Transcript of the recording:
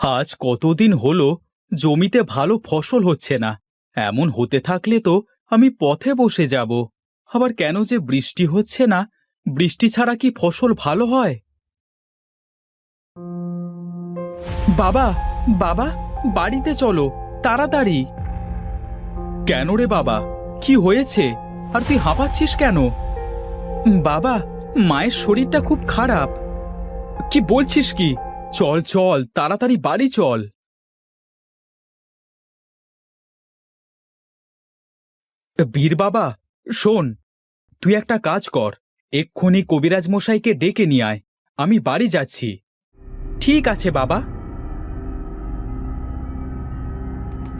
আজ কতদিন হলো জমিতে ভালো ফসল হচ্ছে না। এমন হতে থাকলে তো আমি পথে বসে যাব। আবার কেন যে বৃষ্টি হচ্ছে না? বৃষ্টি ছাড়া কি ফসল ভালো হয়? বাবা, বাবা, বাড়িতে চলো তাড়াতাড়ি। কেন রে বাবা, কি হয়েছে? আর তুই হাঁপাচ্ছিস কেন? বাবা, মায়ের শরীরটা খুব খারাপ। কি বলছিস কি? চল চল তাড়াতাড়ি বাড়ি চল। বীর বাবা, শোন, তুই একটা কাজ কর, এক্ষুনি কবিরাজ মশাইকে ডেকে নিয়ে আয়। আমি বাড়ি যাচ্ছি। ঠিক আছে বাবা।